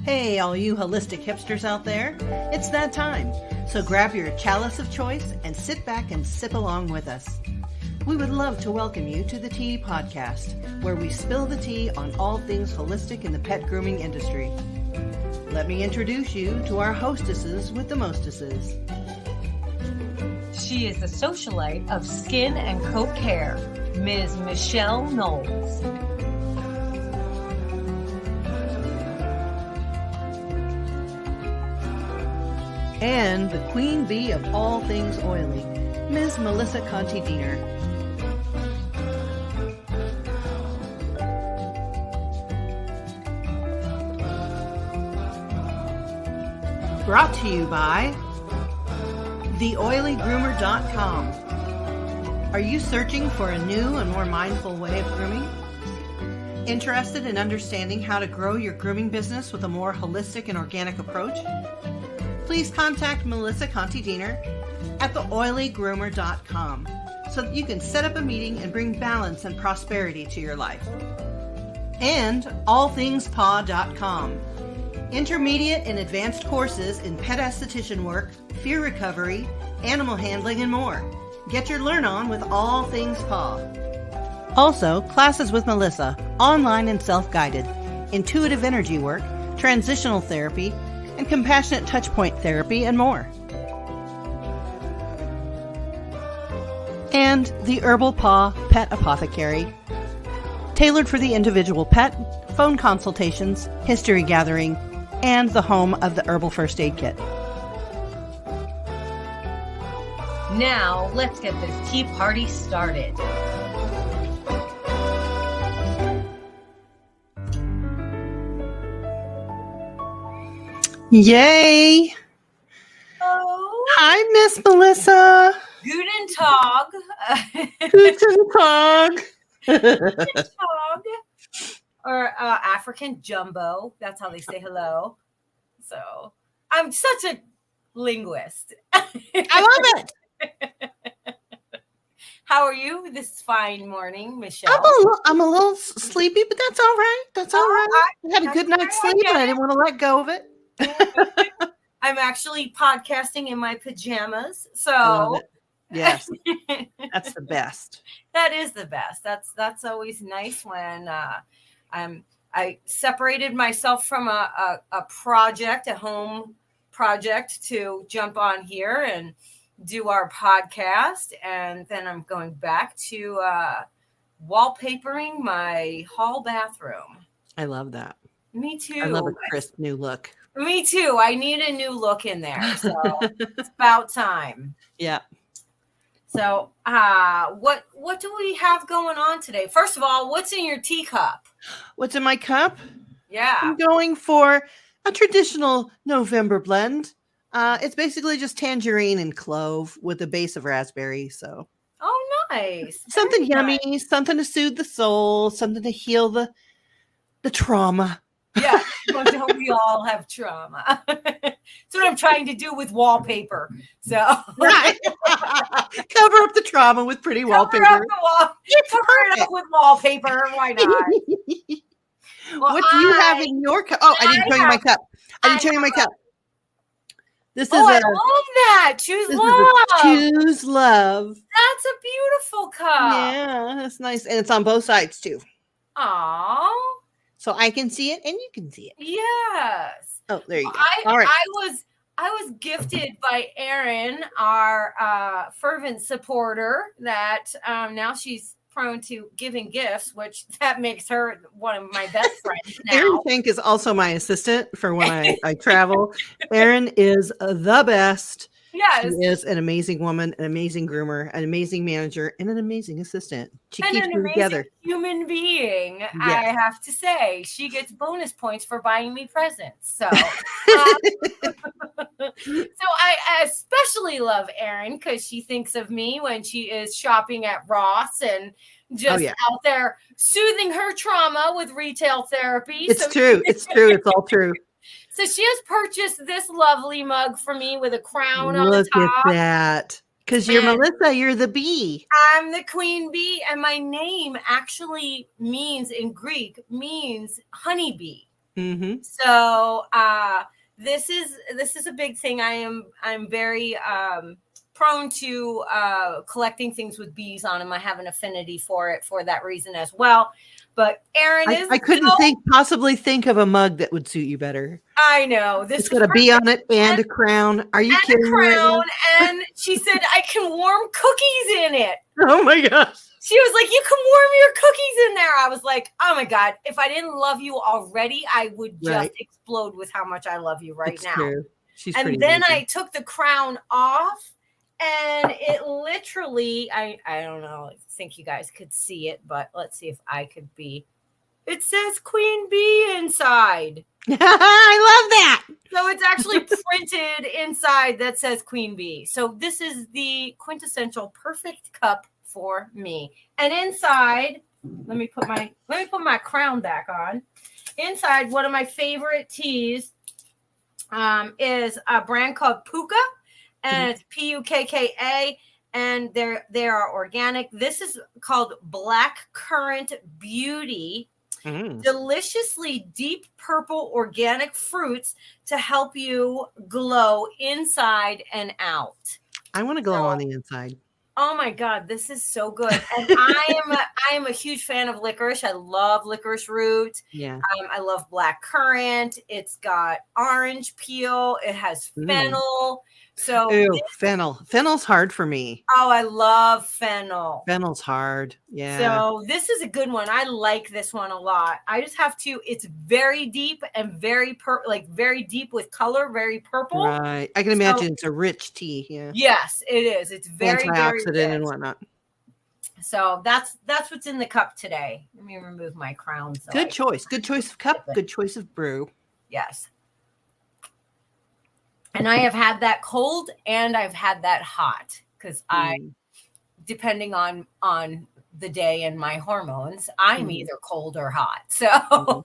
Hey, all you holistic hipsters out there, it's that time. So grab your chalice of choice and sit back and sip along with us. We would love to welcome you to the Tea Podcast, where we spill the tea on all things holistic in the pet grooming industry. Let me introduce you to our hostesses with the mostesses. She is the socialite of skin and coat care, Ms. Michelle Knowles. And the queen bee of all things oily, Ms. Melissa Conti-Diener. Brought to you by TheOilyGroomer.com. Are you searching for a new and more mindful way of grooming? Interested in understanding how to grow your grooming business with a more holistic and organic approach? Please contact Melissa Conti-Diener at TheOilyGroomer.com so that you can set up a meeting and bring balance and prosperity to your life. And AllThingsPaw.com. Intermediate and advanced courses in pet esthetician work, fear recovery, animal handling, and more. Get your learn on with All Things Paw. Also, classes with Melissa, online and self-guided, intuitive energy work, transitional therapy, and compassionate touchpoint therapy, and more. And the Herbal Paw Pet Apothecary, tailored for the individual pet, phone consultations, history gathering, and the home of the Herbal First Aid Kit. Now, let's get this tea party started. Yay! Oh, Hi, Miss Melissa. Guten Tag. Guten Tag. Guten Tag. Or African Jumbo. That's how they say hello. So, I'm such a linguist. I love it. How are you this fine morning, Michelle? I'm a little sleepy, but that's all right. That's all right. I had a good night's sleep, and I didn't want to let go of it. I'm actually podcasting in my pajamas, I love so it. Yes, that's the best. that is the best. That's always nice when I separated myself from a project, a home project, to jump on here and do our podcast, and then I'm going back to wallpapering my hall bathroom. I love that. Me too. I love a crisp new look. Me too. I need a new look in there, so it's about time. Yeah. So, what do we have going on today? First of all, what's in your teacup? What's in my cup? Yeah. I'm going for a traditional November blend. It's basically just tangerine and clove with a base of raspberry. So, Oh, nice. something Very yummy, nice. something to soothe the soul, something to heal the trauma. Yeah. Well, don't we all have trauma? That's what I'm trying to do with wallpaper. So Right. Cover up the trauma with pretty cover wallpaper. up the wall. It's Cover it up perfect. with wallpaper. Why not? Well, What do you have in your cup? Oh, I didn't show you my cup. I didn't show you my cup. This is I a love that. Choose this love. is a Choose Love. That's a beautiful cup. Yeah, that's nice, and it's on both sides too, Aw. so I can see it and you can see it. Yes. Oh, there you go. I All right. I was gifted by Erin, our fervent supporter, that now she's prone to giving gifts, which that makes her one of my best friends Erin now. Fink is also my assistant for when I travel. Erin is the best. Yes. She is an amazing woman, an amazing groomer, an amazing manager, and an amazing assistant. She And keeps an me amazing together. human being, I have to say. She gets bonus points for buying me presents. So, so I especially love Erin because she thinks of me when she is shopping at Ross and just out there soothing her trauma with retail therapy. It's true. It's true. It's all true. So she has purchased this lovely mug for me with a crown on the Look top. at that. Because you're And Melissa, you're the bee. I'm the queen bee, and my name actually means, in Greek, means honeybee. Mm-hmm. So this is a big thing. I'm very prone to collecting things with bees on them. I have an affinity for it for that reason as well. But Erin is I couldn't possibly think of a mug that would suit you better. I know this It's was got a bee perfect. on it and a crown. Are you And a kidding me right crown, now? and she said I can warm cookies in it. Oh my gosh. She was like, you can warm your cookies in there. I was like, oh my God, if I didn't love you already, I would just explode with how much I love you right now. True. She's and pretty then amazing. I took the crown off, and it literally, I don't know, I think you guys could see it, but let's see if I could be. It says Queen Bee inside. I love that. So it's actually printed inside that says Queen Bee. So this is the quintessential perfect cup for me. And inside, let me put my crown back on. Inside, one of my favorite teas is a brand called Puka, and it's Pukka, and they are organic. This is called Black Currant Beauty. Deliciously deep purple organic fruits to help you glow inside and out. I want to glow on the inside. Oh my God, this is so good. And I am a huge fan of licorice. I love licorice root. Yeah. I love black currant. It's got orange peel. It has fennel. So fennel. Fennel's hard for me. Oh, I love fennel. Fennel's hard. Yeah. So this is a good one. I like this one a lot. I just have to. It's very deep and very very deep with color, very purple. Right. I can imagine it's a rich tea. Yeah. Yes, it is. It's very antioxidant very and whatnot. So that's what's in the cup today. Let me remove my crown. So good choice. Good choice of cup. Good choice of brew. Yes. And I have had that cold and I've had that hot because depending on the day and my hormones, I'm either cold or hot. So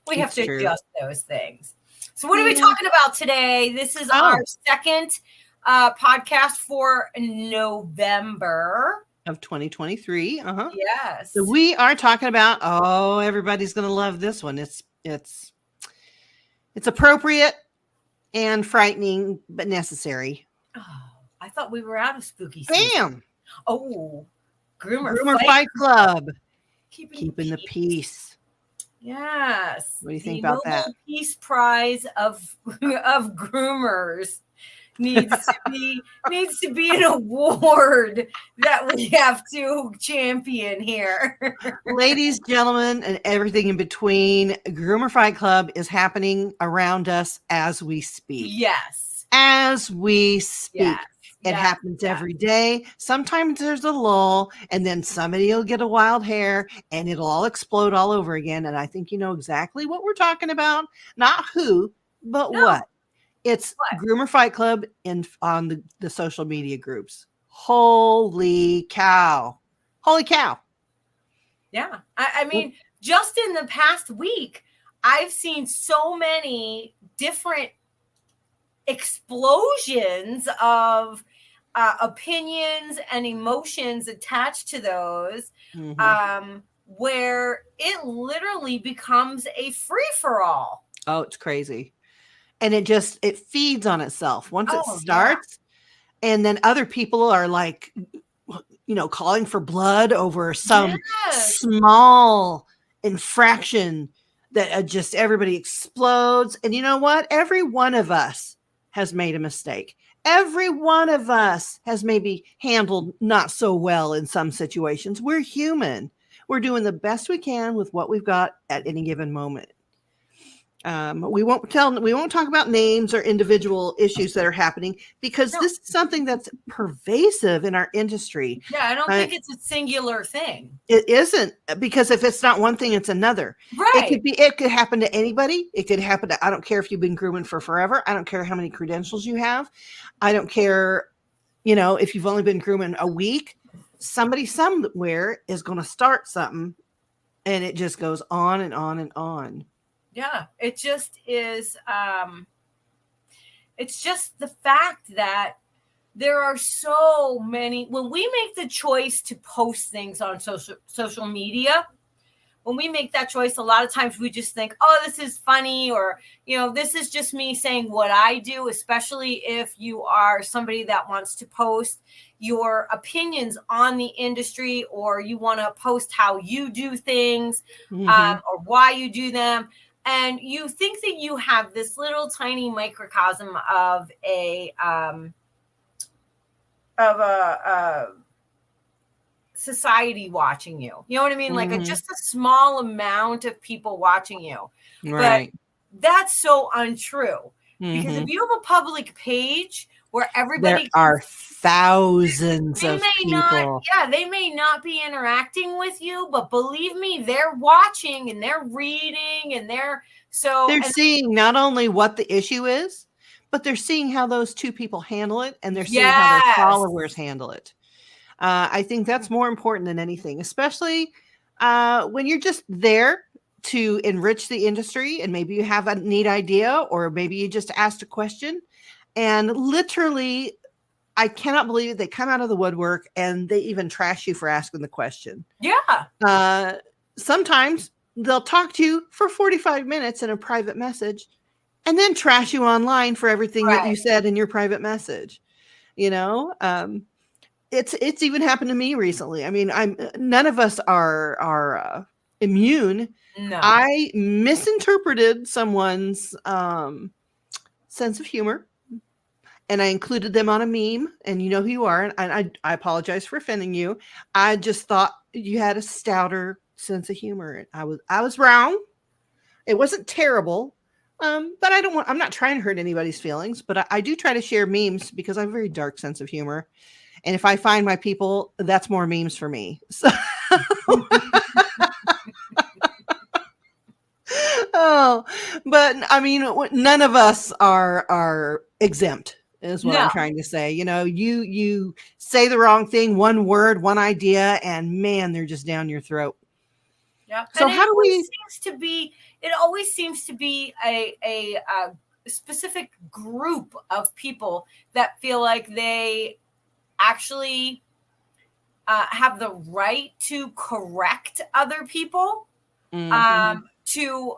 we have to adjust those things. So what are we talking about today? This is our second podcast for November of 2023. Yes. So we are talking about, everybody's going to love this one. It's appropriate and frightening, but necessary. Oh, I thought we were out of spooky season. Bam! Oh, Groomer Fight Club. Keeping the peace. Yes. What do you think about that? The Peace Prize of groomers needs to be an award that we have to champion here. Ladies, gentlemen, and everything in between, Groomer Fight Club is happening around us as we speak. Yes. As we speak. Yes. It happens every day. Sometimes there's a lull, and then somebody will get a wild hair, and it'll all explode all over again. And I think you know exactly what we're talking about. Not who, but what. It's Groomer Fight Club on the social media groups. Holy cow. Holy cow. Yeah. I mean, just in the past week, I've seen so many different explosions of opinions and emotions attached to those, where it literally becomes a free-for-all. Oh, it's crazy. And it feeds on itself once it starts. And then other people are like, calling for blood over some small infraction that just everybody explodes. And you know what? Every one of us has made a mistake. Every one of us has maybe handled not so well in some situations. We're human. We're doing the best we can with what we've got at any given moment. We won't talk about names or individual issues that are happening because this is something that's pervasive in our industry. Yeah, I don't think it's a singular thing. It isn't, because if it's not one thing, it's another. Right. It could happen to anybody. It could happen to, I don't care if you've been grooming for forever. I don't care how many credentials you have. I don't care, if you've only been grooming a week. Somebody somewhere is going to start something, and it just goes on and on and on. Yeah, it just is. It's just the fact that there are so many. When we make the choice to post things on social media, when we make that choice, a lot of times we just think, oh, this is funny, or, this is just me saying what I do, especially if you are somebody that wants to post your opinions on the industry, or you want to post how you do things, or why you do them. And you think that you have this little tiny microcosm of a society watching you. You know what I mean? Like just a small amount of people watching you. Right. But that's so untrue. Because if you have a public page where everybody, there are thousands of people. They may not be interacting with you, but believe me, they're watching and they're reading and they're seeing not only what the issue is, but they're seeing how those two people handle it, and they're seeing how their followers handle it. I think that's more important than anything, especially when you're just there to enrich the industry, and maybe you have a neat idea, or maybe you just asked a question, and literally, I cannot believe it, they come out of the woodwork and they even trash you for asking the question. Yeah. Sometimes they'll talk to you for 45 minutes in a private message and then trash you online for everything that you said in your private message. It's even happened to me recently. I mean, none of us are immune. No. I misinterpreted someone's sense of humor, and I included them on a meme, and you know who you are, and I apologize for offending you. I just thought you had a stouter sense of humor. I was wrong. It wasn't terrible. But I'm not trying to hurt anybody's feelings, but I do try to share memes because I have a very dark sense of humor. And if I find my people, that's more memes for me. So but I mean, none of us are exempt, is what I'm trying to say. You say the wrong thing, one word, one idea, and man, they're just down your throat. Yeah. So and it always seems to be a specific group of people that feel like they actually have the right to correct other people to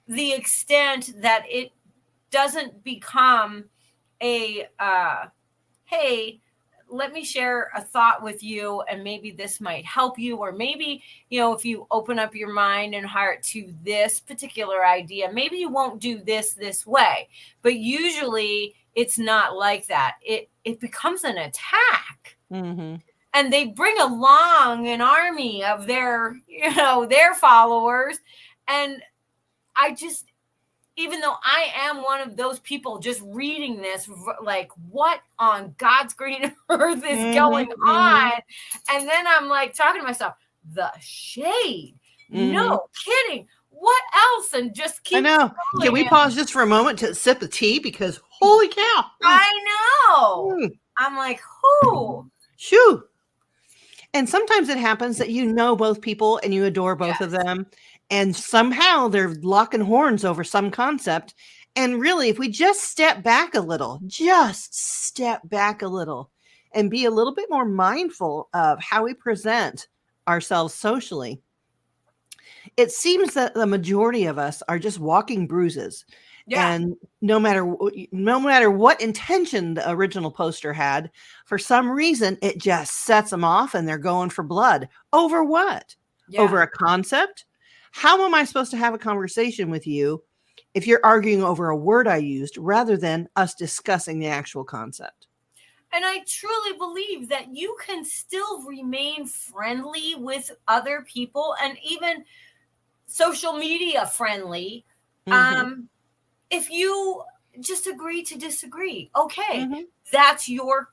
the extent that it doesn't become a hey, let me share a thought with you, and maybe this might help you, or maybe, if you open up your mind and heart to this particular idea, maybe you won't do this way. But usually it's not like that. It becomes an attack. And they bring along an army of their followers. And I just, even though I am one of those people just reading this, like, what on God's green earth is going on? And then I'm like talking to myself, the shade. No kidding. What else? And just keep. I know. Can we pause just for a moment to sip the tea? Because holy cow. I know. I'm like, whoo. Shoo. And sometimes it happens that both people and you adore both of them. And somehow they're locking horns over some concept. And really, if we just step back a little and be a little bit more mindful of how we present ourselves socially, it seems that the majority of us are just walking bruises. Yeah. And no matter what intention the original poster had, for some reason, it just sets them off and they're going for blood. Over what? Yeah. Over a concept? How am I supposed to have a conversation with you if you're arguing over a word I used rather than us discussing the actual concept? And I truly believe that you can still remain friendly with other people, and even social media friendly, if you just agree to disagree. Okay, that's your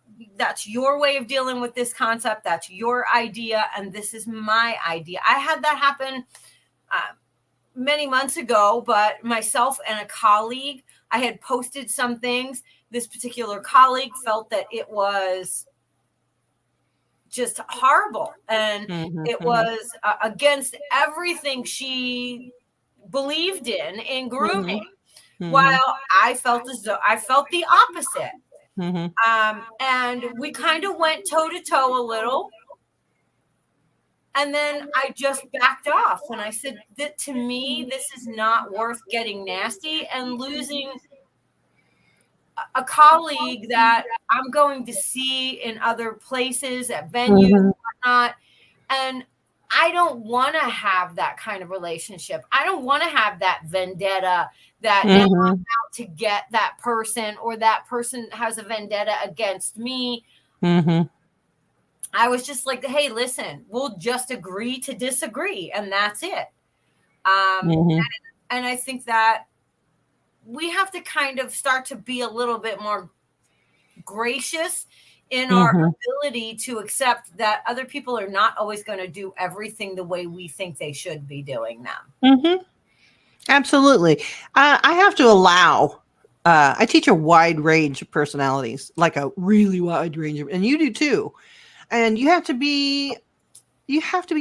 way of dealing with this concept. That's your idea, and this is my idea. I had that happen many months ago, but myself and a colleague, I had posted some things. This particular colleague felt that it was just horrible, and it was against everything she believed in grooming. While I felt as though I felt the opposite. And we kind of went toe to toe a little. And then I just backed off and I said that to me, this is not worth getting nasty and losing a colleague that I'm going to see in other places at venues, Mhm. whatnot. And I don't want to have that kind of relationship. I don't want to have that vendetta that now I'm Mhm. out to get that person or that person has a vendetta against me. Mhm. I was just like, hey, listen, we'll just agree to disagree, and that's it. Mhm. And I think that we have to kind of start to be a little bit more gracious in our Mhm. ability to accept that other people are not always going to do everything the way we think they should be doing them. Mhm. Absolutely. I have to allow. I teach a wide range of personalities, like a really wide range of, and you do too. And you have to be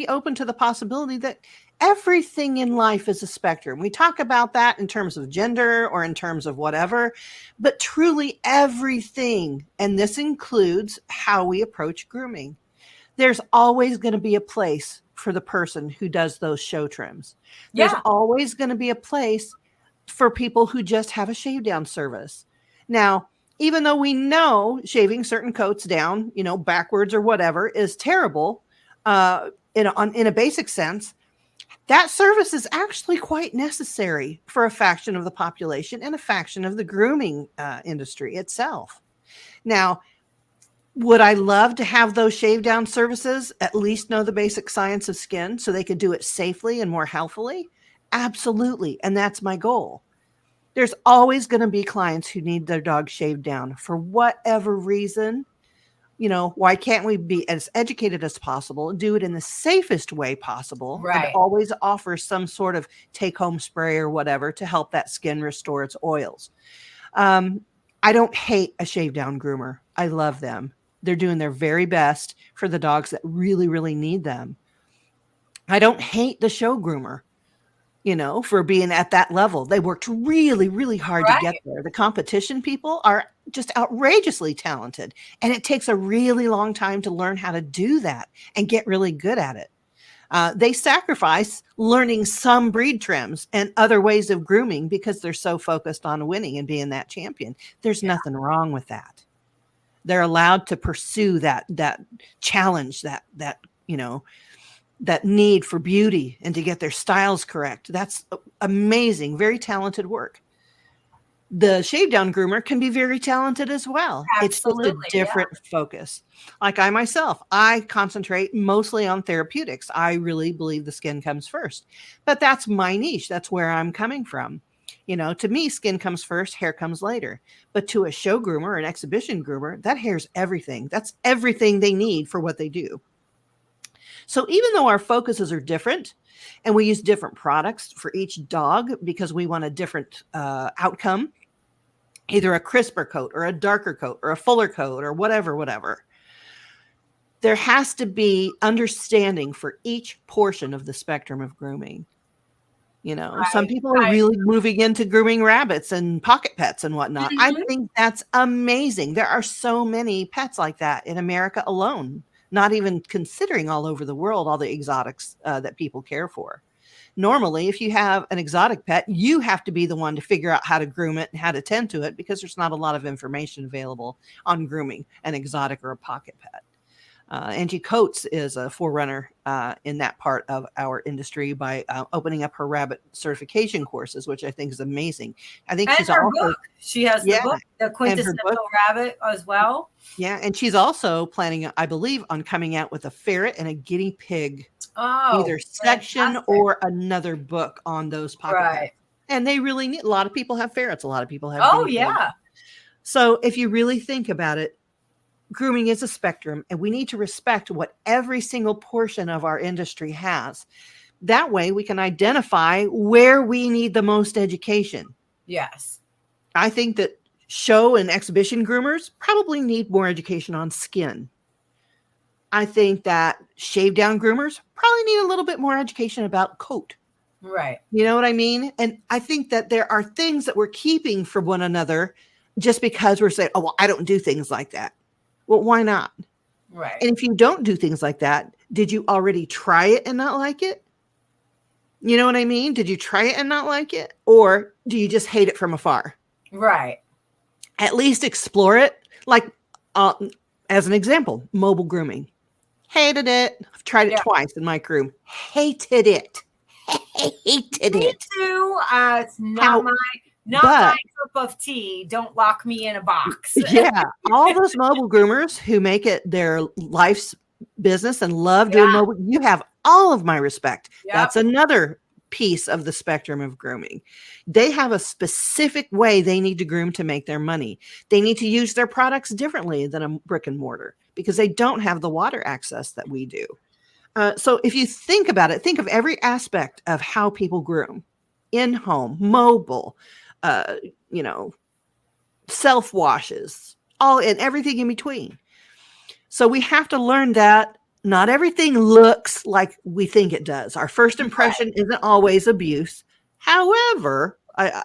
open to the possibility that everything in life is a spectrum. We talk about that in terms of gender or in terms of whatever, but truly everything, and this includes how we approach grooming. There's always going to be a place for the person who does those show trims. There's Yeah. always going to be a place for people who just have a shave down service. Now, even though we know shaving certain coats down, backwards or whatever is terrible, in a basic sense, that service is actually quite necessary for a faction of the population and a faction of the grooming industry itself. Now, would I love to have those shave down services at least know the basic science of skin so they could do it safely and more healthfully? Absolutely. And that's my goal. There's always going to be clients who need their dog shaved down for whatever reason. Why can't we be as educated as possible, do it in the safest way possible, and Right. always offer some sort of take home spray or whatever to help that skin restore its oils? Um, I don't hate a shave down groomer. I love them. They're doing their very best for the dogs that really, really need them. I don't hate the show groomer, for being at that level. They worked really, really hard to get Right. there. The competition people are just outrageously talented, and it takes a really long time to learn how to do that and get really good at it. They sacrifice learning some breed trims and other ways of grooming because they're so focused on winning and being that champion. There's Yeah. nothing wrong with that. They're allowed to pursue that challenge, that need for beauty and to get their styles correct. That's amazing, very talented work. The shave down groomer can be very talented as well. It's just a Absolutely. Yeah. different focus. Like I myself, I concentrate mostly on therapeutics. I really believe the skin comes first, but that's my niche. That's where I'm coming from. To me, skin comes first, hair comes later. But to a show groomer, an exhibition groomer, that hair's everything. That's everything they need for what they do. So even though our focuses are different and we use different products for each dog because we want a different outcome, either a crisper coat or a darker coat or a fuller coat or whatever, there has to be understanding for each portion of the spectrum of grooming. Some people are I really moving into grooming rabbits and pocket pets and whatnot. I Mhm. think that's amazing. There are so many pets like that in America alone, not even considering all over the world, all the exotics that people care for. Normally, if you have an exotic pet, you have to be the one to figure out how to groom it and how to tend to it because there's not a lot of information available on grooming an exotic or a pocket pet. Angie Coates is a forerunner in that part of our industry by opening up her rabbit certification courses, which I think is amazing. I think And she's her also, book. She has the yeah, book, The and her book, Quintessential Rabbit, as well. yeah, and she's also planning, I believe, on coming out with a ferret and a guinea pig, Oh, either section fantastic. or another book on those pocket pets. Right. And they really need, a lot of people have ferrets, a lot of people have Oh, guinea pigs. yeah. So if you really think about it, grooming is a spectrum, and we need to respect what every single portion of our industry has. That way we can identify where we need the most education. Yes. I think that show and exhibition groomers probably need more education on skin. I think that shave down groomers probably need a little bit more education about coat. Right. You know what I mean? And I think that there are things that we're keeping from one another just because we're saying, oh, well, I don't do things like that. Well, why not? Right. And if you don't do things like that, did you already try it and not like it? You know what I mean? Did you try it and not like it? Or do you just hate it from afar? Right. At least explore it. Like, as an example, mobile grooming. Hated it. I've tried it twice in my crew. Hated it. Hated Me it. too. It's not my cup of tea. Don't lock me in a box. Yeah. All those mobile groomers who make it their life's business and love doing mobile, you have all of my respect. Yep. That's another piece of the spectrum of grooming. They have a specific way they need to groom to make their money. They need to use their products differently than a brick and mortar because they don't have the water access that we do. So if you think about it, think of every aspect of how people groom: in-home, mobile, self-washes, all and everything in between. So we have to learn that not everything looks like we think it does. Our first impression isn't always abuse. However, I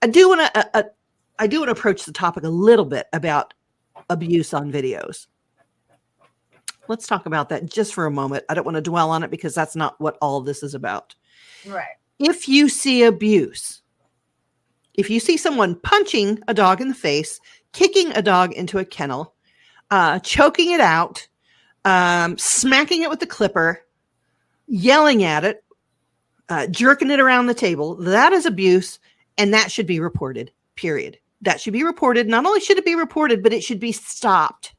do want to approach the topic a little bit about abuse on videos. Let's talk about that just for a moment. I don't want to dwell on it because that's not what all this is about. Right. If you see abuse, if you see someone punching a dog in the face, kicking a dog into a kennel, choking it out, smacking it with the clipper, yelling at it, jerking it around the table, that is abuse, and that should be reported, period. That should be reported. Not only should it be reported, but it should be stopped.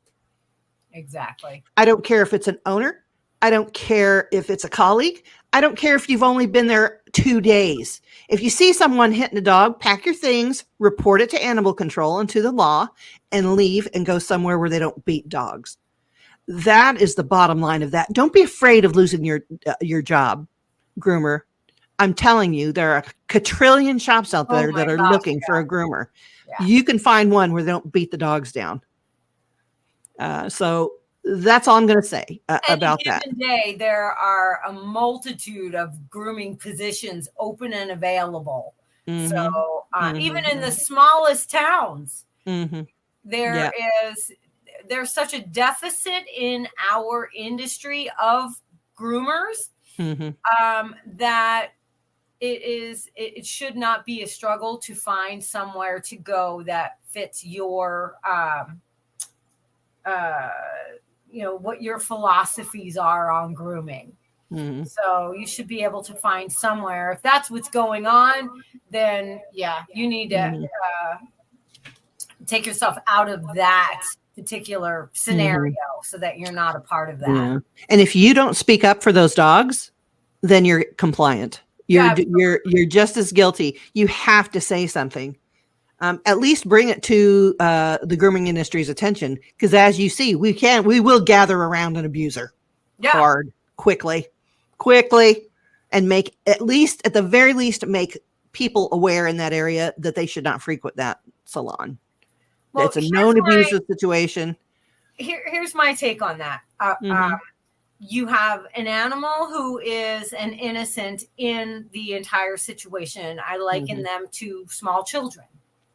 Exactly. I don't care if it's an owner. I don't care if it's a colleague. I don't care if you've only been there 2 days. If you see someone hitting a dog, pack your things, report it to animal control and to the law, and leave and go somewhere where they don't beat dogs. That is the bottom line of that. Don't be afraid of losing your job, groomer. I'm telling you, there are a quadrillion shops out there that are looking for a groomer. Yeah. You can find one where they don't beat the dogs down. So that's all I'm going to say about that. Day, there are a multitude of grooming positions open and available. Mm-hmm. So even in the smallest towns, there's such a deficit in our industry of groomers that it should not be a struggle to find somewhere to go that fits your what your philosophies are on grooming. Mm-hmm. So you should be able to find somewhere. If that's what's going on, then you need to take yourself out of that particular scenario so that you're not a part of that. Yeah. And if you don't speak up for those dogs, then you're compliant. You're just as guilty. You have to say something. At least bring it to the grooming industry's attention, because as you see, we will gather around an abuser hard, quickly, and at the very least, make people aware in that area that they should not frequent that salon. Well, it's a known abusive situation. Here's my take on that. You have an animal who is an innocent in the entire situation. I liken them to small children.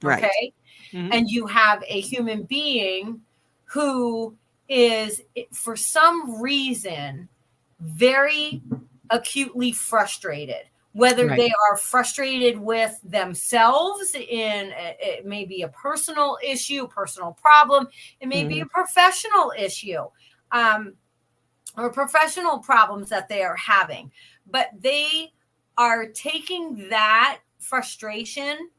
Right. Okay. Mm-hmm. And you have a human being who is, for some reason, very acutely frustrated, whether they are frustrated with themselves it may be a personal issue, a personal problem. It may be a professional issue, or professional problems that they are having, but they are taking that frustration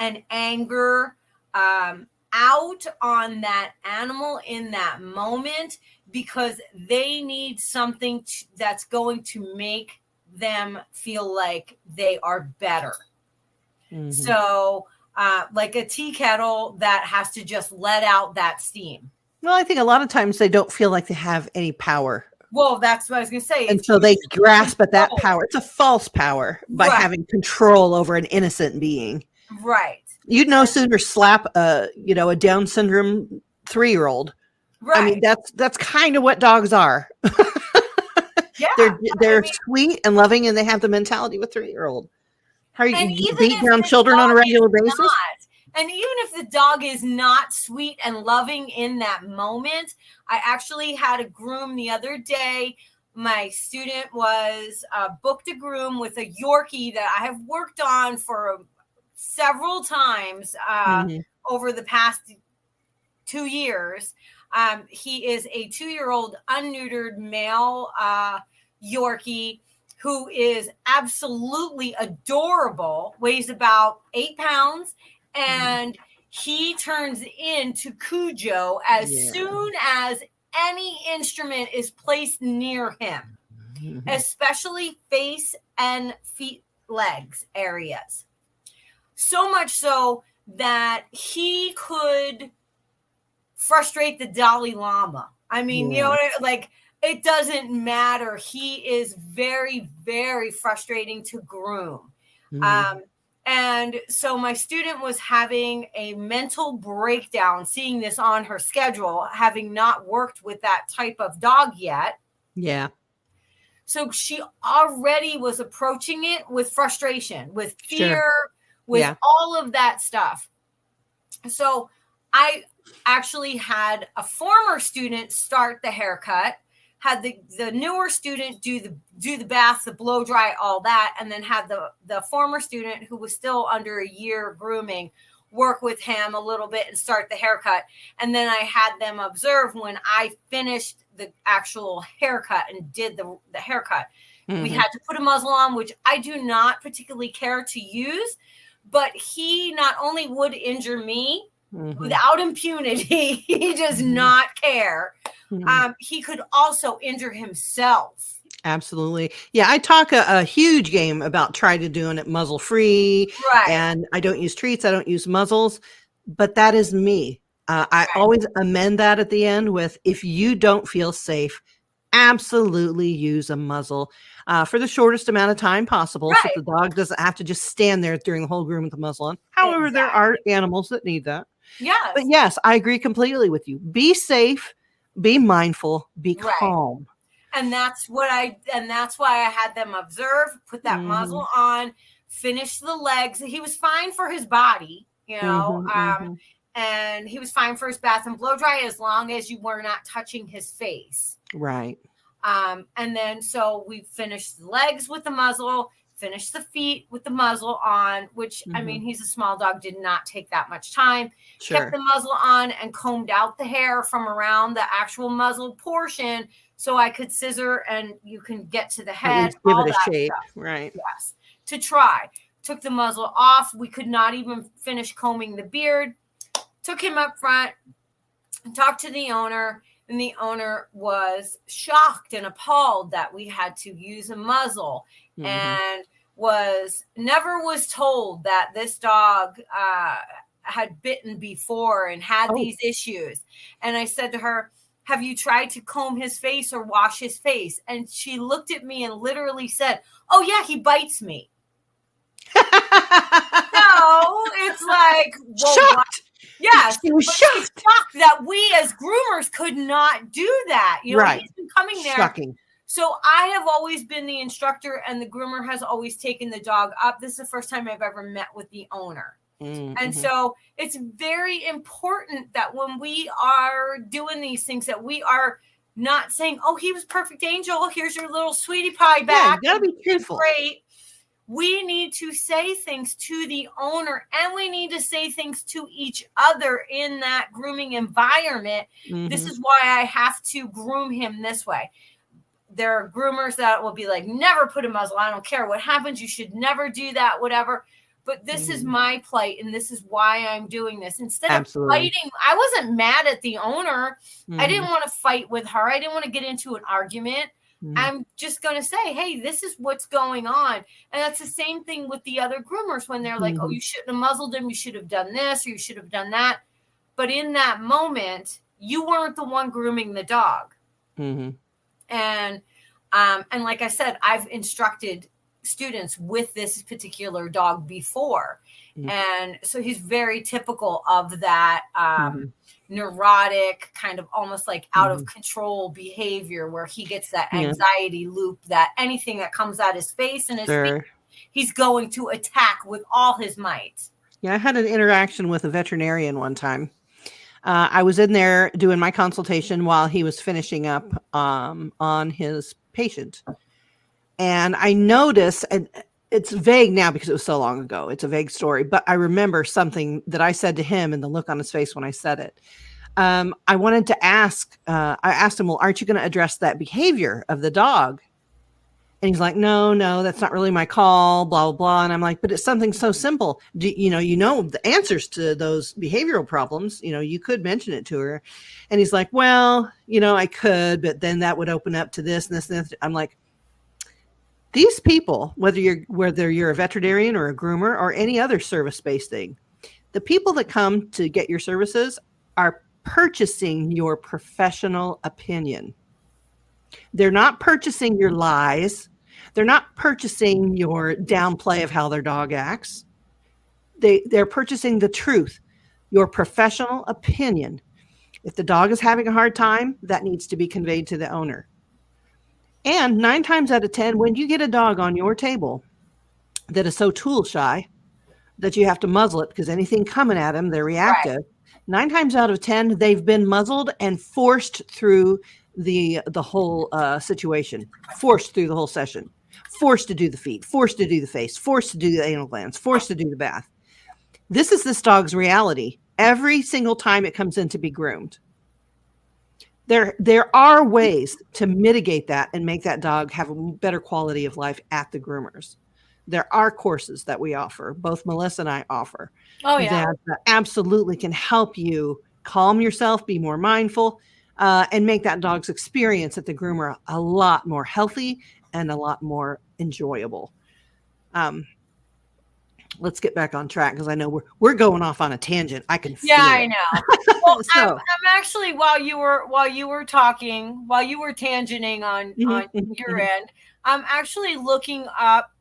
and anger out on that animal in that moment because they need something that's going to make them feel like they are better. Mm-hmm. So like a tea kettle that has to just let out that steam. Well, I think a lot of times they don't feel like they have any power. Well, that's what I was going to say. And so they grasp at that power. It's a false power by having control over an innocent being. Right. You'd no sooner slap a Down syndrome 3-year-old. Right. I mean, that's kind of what dogs are. They're sweet and loving, and they have the mentality of a 3-year-old. How are you beat down children on a regular basis? And even if the dog is not sweet and loving in that moment, I actually had a groom the other day. My student was booked a groom with a Yorkie that I have worked on for several times Mhm. over the past 2 years. He is a 2-year-old unneutered male Yorkie who is absolutely adorable, weighs about 8 pounds, and he turns into Cujo as Yeah. soon as any instrument is placed near him, Mhm. especially face and feet, legs areas. So much so that he could frustrate the Dalai Lama. I mean, you know Yeah. what like it doesn't matter. He is very, very frustrating to groom. Mhm. Um, and so my student was having a mental breakdown seeing this on her schedule, having not worked with that type of dog yet. Yeah. So she already was approaching it with frustration, with Sure. fear, with Yeah. all of that stuff. So I actually had a former student start the haircut, had the newer student do the bath, the blow dry, all that, and then had the former student who was still under a year grooming work with him a little bit and start the haircut. And then I had them observe when I finished the actual haircut and did the haircut. We Mhm. had to put a muzzle on, which I do not particularly care to use, but he not only would injure me Mhm. without impunity, he does Mhm. not care. Mhm. He could also injure himself. Absolutely. Yeah, I talk a huge game about try to doing it muzzle free, Right, and I don't use treats, I don't use muzzles, but that is me. I right, always amend that at the end with, "If you don't feel safe, absolutely use a muzzle, for the shortest amount of time possible so right. the dog doesn't have to just stand there during the whole groom with the muzzle on." However, there are Exactly. animals that need that. But Yes. yes, I agree completely with you. Be safe, be mindful, be Right. calm. And that's why I had them observe, put that muzzle Mhm. on, finish the legs. He was fine for his body, Mhm, mhm. and he was fine for his bath and blow dry as long as you were not touching his face. Right. And then so we finished the legs with the muzzle, finished the feet with the muzzle on, which I mean, Mhm. he's a small dog, did not take that much time. Kept Sure. the muzzle on and combed out the hair from around the actual muzzle portion so I could scissor and you can get to the At head, least give all it a that shape, stuff. right. Yes. To try. Took the muzzle off. We could not even finish combing the beard. Took him up front, talked to the owner, and the owner was shocked and appalled that we had to use a muzzle, Mhm. and was told that this dog had bitten before and had Oh. these issues. And I said to her, have you tried to comb his face or wash his face? And she looked at me and literally said, oh yeah, he bites me. So it's like, well, what? Shocked! Yes, She was but she's shocked! shocked that we as groomers could not do that. Right. He's been coming there. Shocking. So I have always been the instructor, and the groomer has always taken the dog up. This is the first time I've ever met with the owner. And Mhm. so it's very important that when we are doing these things, that we are not saying, oh, he was perfect angel. Here's your little sweetie pie Yeah, back. you gotta be You did truthful. great. We need to say things to the owner, and we need to say things to each other in that grooming environment. This Mhm. is why I have to groom him this way. There are groomers that will be like, never put a muzzle. I don't care what happens. You should never do that, whatever. But this is Mhm. my plight, and this is why I'm doing this. Instead of Absolutely. fighting, I wasn't mad at the owner. I didn't Mhm. want to fight with her. I didn't want to get into an argument. Mhm. I'm just going to say, hey, this is what's going on. And that's the same thing with the other groomers when they're like, oh, Mhm. you shouldn't have muzzled him. You should have done this or you should have done that. But in that moment, you weren't the one grooming the dog. Mhm. And like I said, I've instructed students with this particular dog before. Mhm. And so he's very typical of that Mhm. neurotic, kind of almost like out of Mhm. control behavior where he gets that Yeah. anxiety loop, that anything that comes out his face and his feet, Sure. he's going to attack with all his might. Yeah, I had an interaction with a veterinarian one time. I was in there doing my consultation while he was finishing up on his patient. And I noticed, and it's vague now because it was so long ago. It's a vague story, but I remember something that I said to him and the look on his face when I said it. I wanted to ask, I asked him, well, aren't you going to address that behavior of the dog? And he's like, no, that's not really my call, blah, blah, blah. And I'm like, but it's something so simple. You know, the answers to those behavioral problems, you could mention it to her. And he's like, well, I could, but then that would open up to this and this and this. I'm like, these people, whether you're a veterinarian or a groomer or any other service-based thing, the people that come to get your services are purchasing your professional opinion. They're not purchasing your lies. They're not purchasing your downplay of how their dog acts. They're purchasing the truth, your professional opinion. If the dog is having a hard time, that needs to be conveyed to the owner. And 9 times out of 10, when you get a dog on your table that is so tool shy that you have to muzzle it because anything coming at them, they're reactive. Right. 9 times out of 10, they've been muzzled and forced through the whole situation, forced through the whole session, forced to do the feet, forced to do the face, forced to do the anal glands, forced to do the bath. This is this dog's reality every single time it comes in to be groomed. There are ways to mitigate that and make that dog have a better quality of life at the groomers. There are courses that we offer, both Melissa and I offer, that absolutely can help you calm yourself, be more mindful, and make that dog's experience at the groomer a lot more healthy and a lot more enjoyable. Let's get back on track because I know we're going off on a tangent. I can feel it. I know. Well, so, I'm actually while you were talking, while you were tangenting on your end, I'm actually looking up.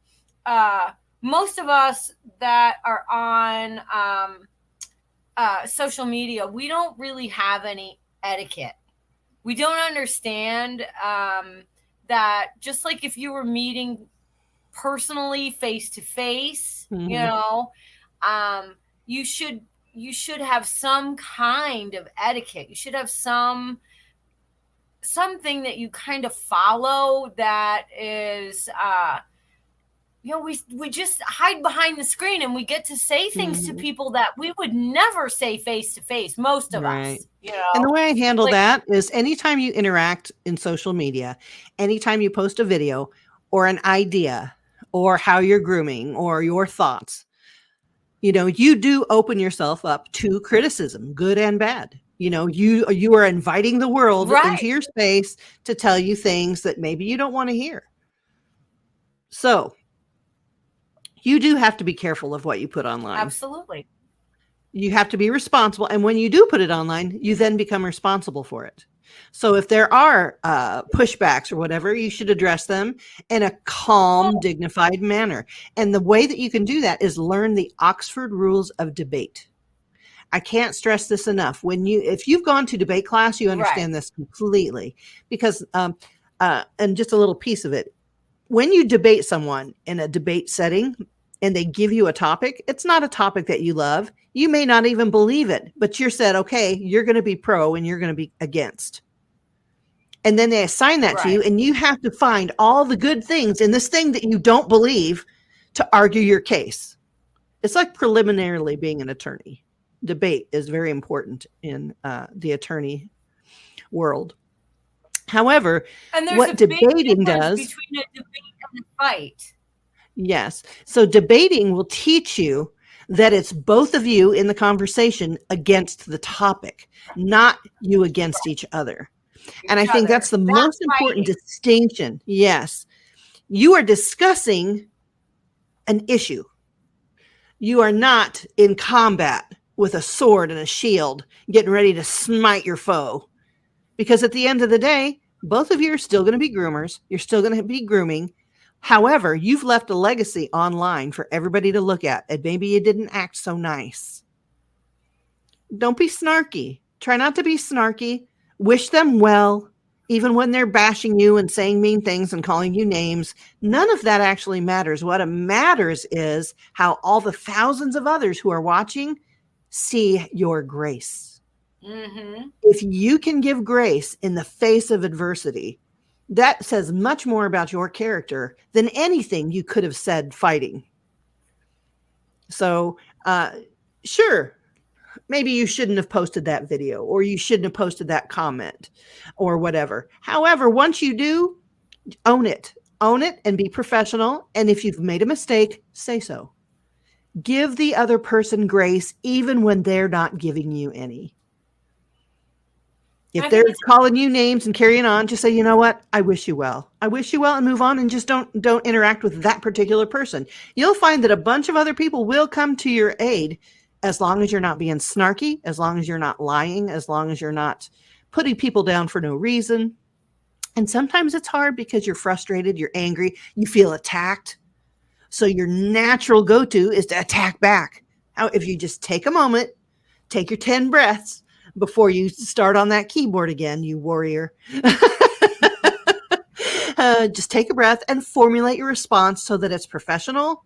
Most of us that are on social media, we don't really have any etiquette. We don't understand that just like if you were meeting personally face to face, you should have some kind of etiquette. You should have something that you kind of follow that is we just hide behind the screen and we get to say things to people that we would never say face to face, most of us. And the way I handle that is anytime you interact in social media, anytime you post a video or an idea or how you're grooming or your thoughts, you do open yourself up to criticism, good and bad. You are inviting the world into your space to tell you things that maybe you don't want to hear. So you do have to be careful of what you put online. Absolutely. You have to be responsible. And when you do put it online, you then become responsible for it. So if there are pushbacks or whatever, you should address them in a calm, dignified manner. And the way that you can do that is learn the Oxford Rules of Debate. I can't stress this enough. If you've gone to debate class, you understand this completely. Because, and just a little piece of it, when you debate someone in a debate setting and they give you a topic, it's not a topic that you love. You may not even believe it, but you're said, okay, you're going to be pro and you're going to be against. And then they assign that to you and you have to find all the good things in this thing that you don't believe to argue your case. It's like preliminarily being an attorney. Debate is very important in the attorney world. However, what debating does between a debate and a fight. Yes. So debating will teach you that it's both of you in the conversation against the topic, not you against each other. And I think that's the most important distinction. Yes. You are discussing an issue. You are not in combat with a sword and a shield, getting ready to smite your foe. Because at the end of the day, both of you are still going to be groomers. You're still going to be grooming. However, you've left a legacy online for everybody to look at, and maybe you didn't act so nice. Don't be snarky. Try not to be snarky. Wish them well. Even when they're bashing you and saying mean things and calling you names, none of that actually matters. What matters is how all the thousands of others who are watching see your grace. Mm-hmm. If you can give grace in the face of adversity, that says much more about your character than anything you could have said fighting. So, sure, maybe you shouldn't have posted that video, or you shouldn't have posted that comment, or whatever. However, once you do, own it. Own it and be professional. And if you've made a mistake, say so. Give the other person grace even when they're not giving you any. If they're calling you names and carrying on, just say, you know what? I wish you well. I wish you well, and move on, and just don't interact with that particular person. You'll find that a bunch of other people will come to your aid as long as you're not being snarky, as long as you're not lying, as long as you're not putting people down for no reason. And sometimes it's hard because you're frustrated, you're angry, you feel attacked. So your natural go-to is to attack back. How if you just take a moment, take your 10 breaths before you start on that keyboard again, you warrior. Just take a breath and formulate your response so that it's professional,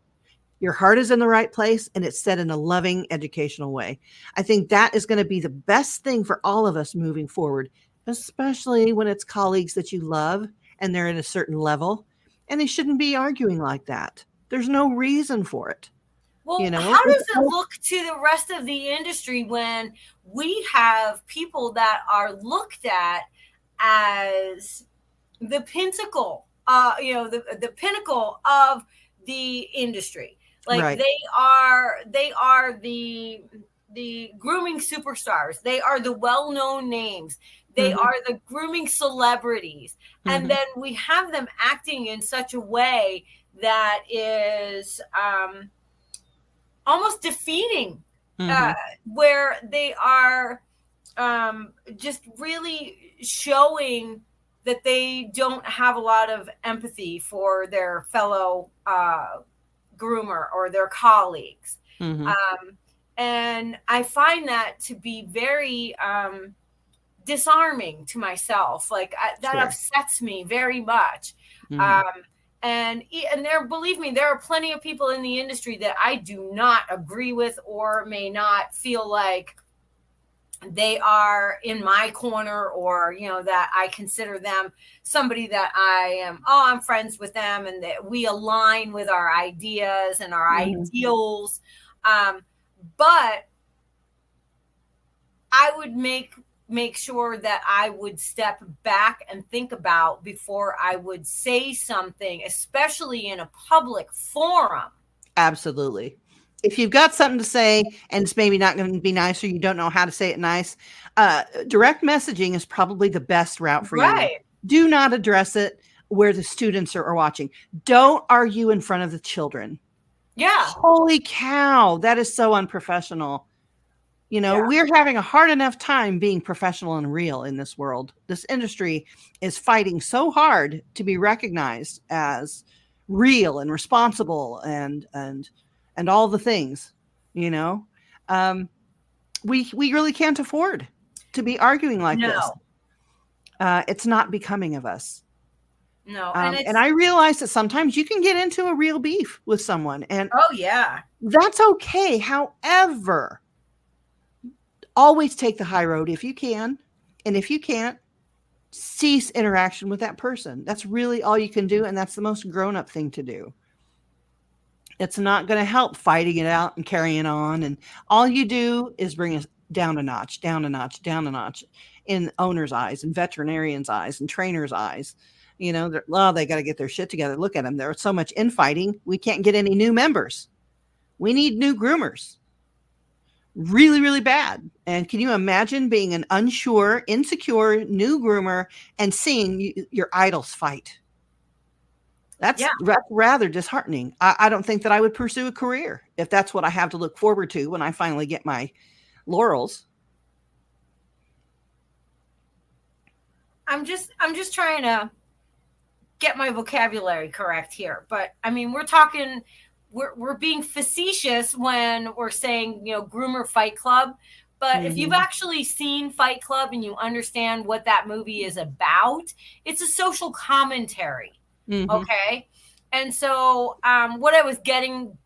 your heart is in the right place, and it's said in a loving, educational way. I think that is going to be the best thing for all of us moving forward, especially when it's colleagues that you love and they're at a certain level, and they shouldn't be arguing like that. There's no reason for it. Well, how does it look to the rest of the industry when we have people that are looked at as the pinnacle, the pinnacle of the industry? Like Right. they are the grooming superstars. They are the well-known names. They are the grooming celebrities. And then we have them acting in such a way that is almost defeating, where they are just really showing that they don't have a lot of empathy for their fellow groomer or their colleagues. And I find that to be very disarming to myself. Like that upsets me very much. And there, believe me, there are plenty of people in the industry that I do not agree with or may not feel like they are in my corner, or, that I consider them somebody that I'm friends with them and that we align with our ideas and our ideals. But I would make sure that I would step back and think about before I would say something, especially in a public forum. Absolutely. If you've got something to say and it's maybe not going to be nice, or you don't know how to say it nice, direct messaging is probably the best route for you. Do not address it where the students are watching. Don't argue in front of the children. Yeah. Holy cow. That is so unprofessional. We're having a hard enough time being professional and real in this world. This industry is fighting so hard to be recognized as real and responsible and all the things, we really can't afford to be arguing like this. It's not becoming of us. No. And I realize that sometimes you can get into a real beef with someone, and that's okay. However, always take the high road if you can. And if you can't, cease interaction with that person. That's really all you can do. And that's the most grown-up thing to do. It's not going to help fighting it out and carrying on. And all you do is bring us down a notch, down a notch, down a notch in owners' eyes and veterinarians' eyes and trainers' eyes. They got to get their shit together. Look at them. There's so much infighting. We can't get any new members. We need new groomers. Really, really bad. And can you imagine being an unsure, insecure new groomer and seeing your idols fight? That's rather disheartening. I don't think that I would pursue a career if that's what I have to look forward to when I finally get my laurels. I'm just trying to get my vocabulary correct here. But I mean, we're being facetious when we're saying, groomer fight club, But if you've actually seen Fight Club and you understand what that movie is about, it's a social commentary. Okay. And so what I was getting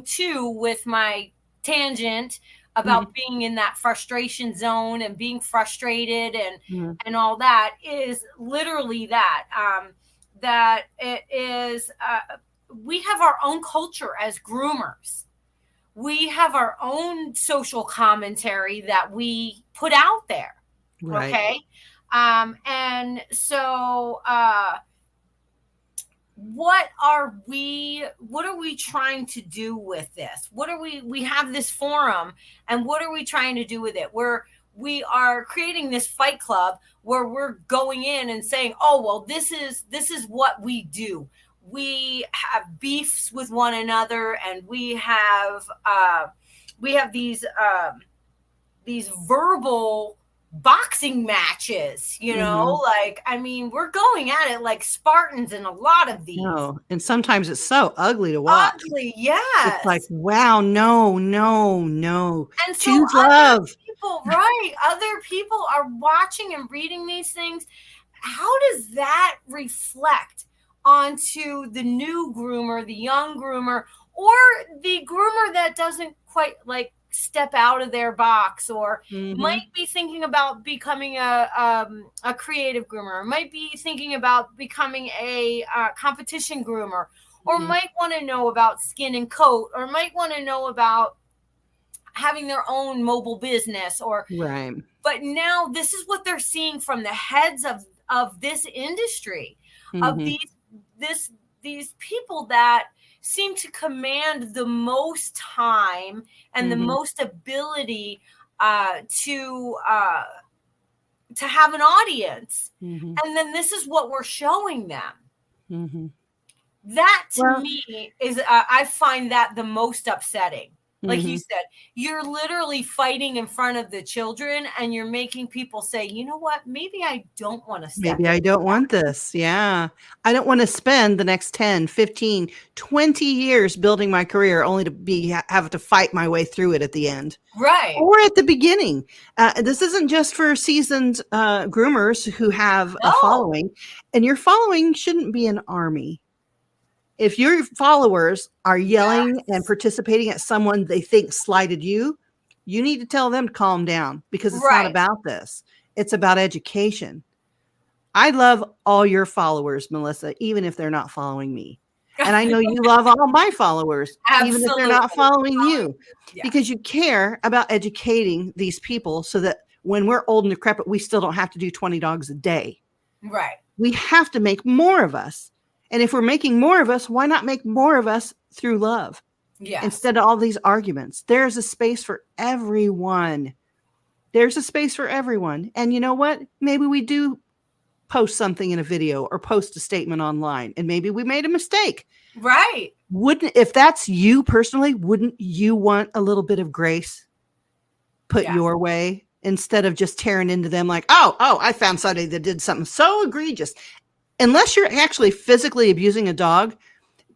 to with my tangent about being in that frustration zone and being frustrated and all that is literally that that it is we have our own culture as groomers. We have our own social commentary that we put out there. Right. Okay. And so what are we trying to do with this? We have this forum, and what are we trying to do with it? We are creating this fight club where we're going in and saying, oh, well, this is what we do. We have beefs with one another, and we have these verbal boxing matches, like, I mean, we're going at it like Spartans in a lot of these. No, and sometimes it's so ugly to watch. Ugly, yes. It's like, wow, no. And so choose love. People, right? Other people are watching and reading these things. How does that reflect onto the new groomer, the young groomer, or the groomer that doesn't quite like step out of their box, or might be thinking about becoming a creative groomer, might be thinking about becoming a competition groomer, or might want to know about skin and coat, or might want to know about having their own mobile business, or right. But now this is what they're seeing from the heads of this industry, of these people that seem to command the most time and the most ability to have an audience. And then this is what we're showing them. That to me is, I find that the most upsetting. Like you said, you're literally fighting in front of the children, and you're making people say, you know what, maybe I don't want to step Maybe I don't want this. Yeah. I don't want to spend the next 10, 15, 20 years building my career only to have to fight my way through it at the end. Right. Or at the beginning. This isn't just for seasoned groomers who have a following, and your following shouldn't be an army. If your followers are yelling and participating at someone they think slighted you, you need to tell them to calm down, because it's not about this. It's about education. I love all your followers, Melissa, even if they're not following me. And I know you love all my followers, even if they're not following you, because you care about educating these people so that when we're old and decrepit, we still don't have to do 20 dogs a day. Right. We have to make more of us. And if we're making more of us, why not make more of us through love? Yeah. Instead of all these arguments. There's a space for everyone. There's a space for everyone. And you know what? Maybe we do post something in a video or post a statement online, and maybe we made a mistake. Right. If that's you personally, wouldn't you want a little bit of grace put your way, instead of just tearing into them like, oh, I found somebody that did something so egregious? Unless you're actually physically abusing a dog,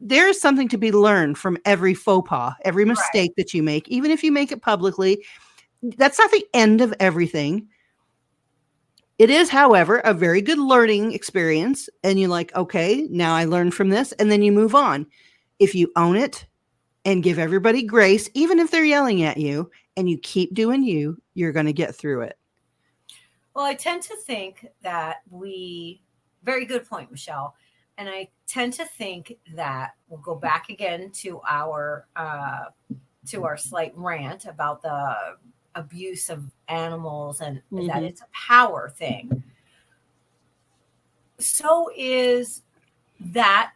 there is something to be learned from every faux pas, every mistake that you make, even if you make it publicly. That's not the end of everything. It is, however, a very good learning experience. And you're like, okay, now I learned from this. And then you move on. If you own it and give everybody grace, even if they're yelling at you, and you keep doing you, you're going to get through it. Well, I tend to think that very good point, Michelle. And I tend to think that we'll go back again to our slight rant about the abuse of animals, and that it's a power thing. So is that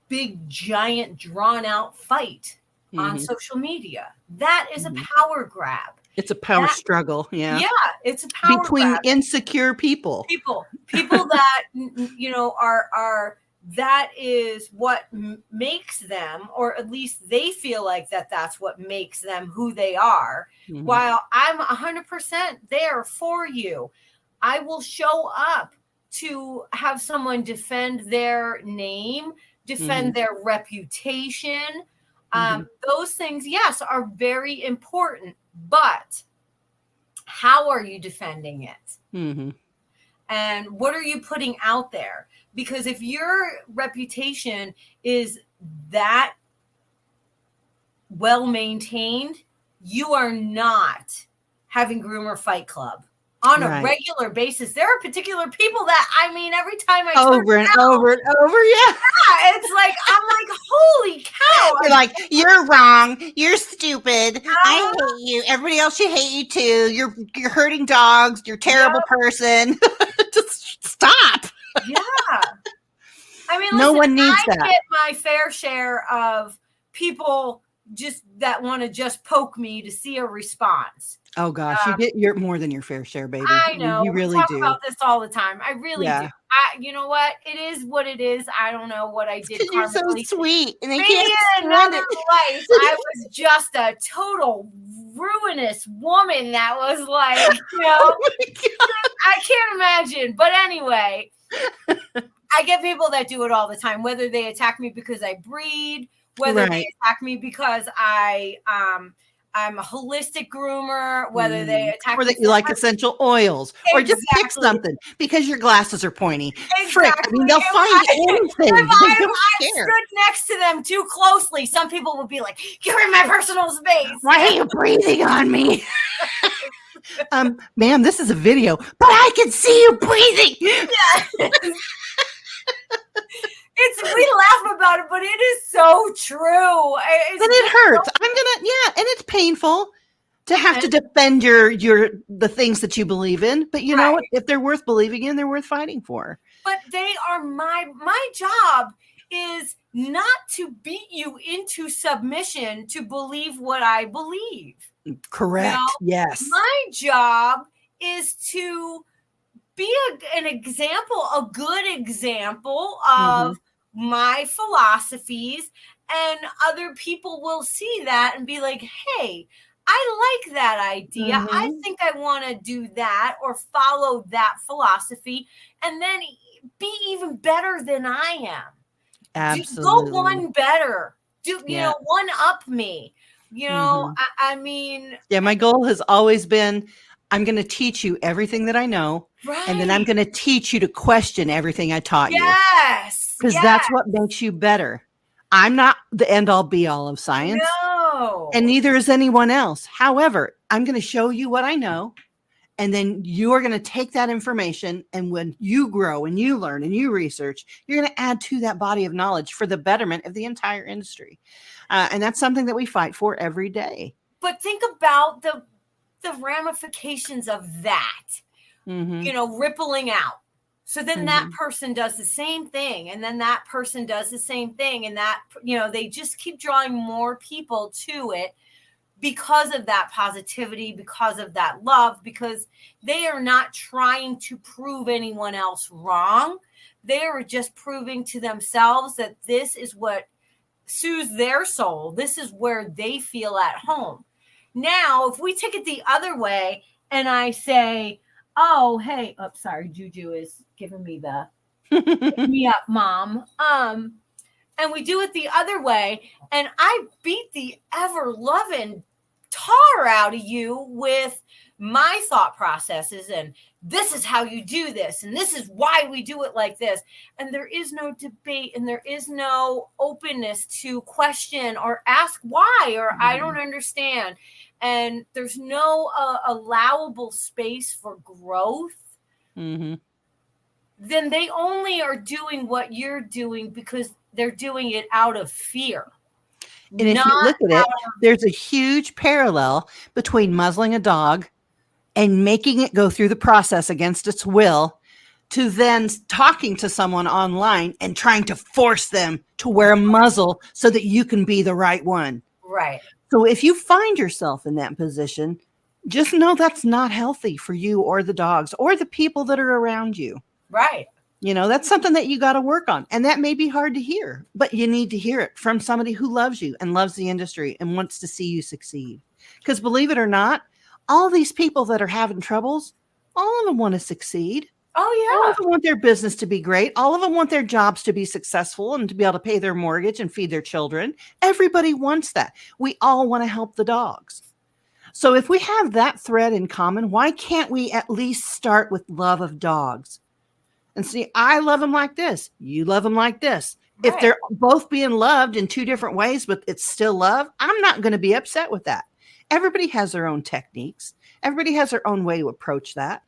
big, giant, drawn out fight on social media. That is a power grab. It's a power struggle. Yeah. Yeah. It's a power between grab. insecure people that, are that is what makes them, or at least they feel like that's what makes them who they are. While I'm 100% there for you, I will show up to have someone defend their name, defend their reputation. Those things, yes, are very important. But how are you defending it? Mm-hmm. And what are you putting out there? Because if your reputation is that well maintained, you are not having Groomer Fight Club on a Right. regular basis. There are particular people that, I mean, every time I Over and over and over, yeah. it's like, I'm like, holy cow. You're like, you're wrong. You're stupid. I hate you. Everybody else should hate you too. You're hurting dogs. You're a terrible person. Just stop. Yeah. I mean, No listen, one needs I that. get my fair share of people just that want to just poke me to see a response. Oh gosh, you get your more than your fair share, baby. I know. You really we talk do. about this all the time. I really Yeah. do. You know what? It is what it is. I don't know what I did. You're so karmically. sweet, and they Maybe can't in stand another it. life, I was just a total ruinous woman that was like, you know, Oh my God. I can't imagine. But anyway, I get people that do it all the time, whether they attack me because I breed, whether they attack me because I'm a holistic groomer, whether they attack or me that you like essential oils, or just pick Exactly. something because your glasses are pointy. Frick, I Exactly. mean, they'll find anything. If They I don't care. stood next to them too closely, some people would be like, "You're in my personal space." Why are you breathing on me? Ma'am, this is a video, but I can see you breathing. We laugh about it, but it is so true. And it hurts. And it's painful to have to defend the things that you believe in. But you know what? If they're worth believing in, they're worth fighting for. But they are my job is not to beat you into submission to believe what I believe. Correct. Yes. My job is to be an example, a good example of my philosophies, and other people will see that and be like, hey, I like that idea. I think I want to do that or follow that philosophy and then be even better than I am. Absolutely. Go one better. One up me. I mean. Yeah, my goal has always been, I'm going to teach you everything that I know. Right. And then I'm going to teach you to question everything I taught you. Yes. Because that's what makes you better. I'm not the end all be all of science. No. And neither is anyone else. However, I'm going to show you what I know. And then you are going to take that information. And when you grow and you learn and you research, you're going to add to that body of knowledge for the betterment of the entire industry. And that's something that we fight for every day. But think about the ramifications of that, rippling out. So then that person does the same thing. And then that person does the same thing. And that, they just keep drawing more people to it because of that positivity, because of that love, because they are not trying to prove anyone else wrong. They are just proving to themselves that this is what soothes their soul. This is where they feel at home. Now, if we take it the other way and I say, oh, hey, sorry, Juju is giving me the me up, mom. And we do it the other way, and I beat the ever-loving tar out of you with my thought processes, and this is how you do this, and this is why we do it like this. And there is no debate, and there is no openness to question or ask why, or I don't understand. And there's no allowable space for growth. Then they only are doing what you're doing because they're doing it out of fear. And if you look at it, there's a huge parallel between muzzling a dog and making it go through the process against its will to then talking to someone online and trying to force them to wear a muzzle so that you can be the right one. Right. So if you find yourself in that position, just know that's not healthy for you or the dogs or the people that are around you. Right. That's something that you got to work on. And that may be hard to hear, but you need to hear it from somebody who loves you and loves the industry and wants to see you succeed. Because believe it or not, all these people that are having troubles, all of them want to succeed. Oh, yeah. All of them want their business to be great. All of them want their jobs to be successful and to be able to pay their mortgage and feed their children. Everybody wants that. We all want to help the dogs. So if we have that thread in common, why can't we at least start with love of dogs? And see, I love them like this. You love them like this. If Right. they're both being loved in two different ways, but it's still love, I'm not going to be upset with that. Everybody has their own techniques. Everybody has their own way to approach that.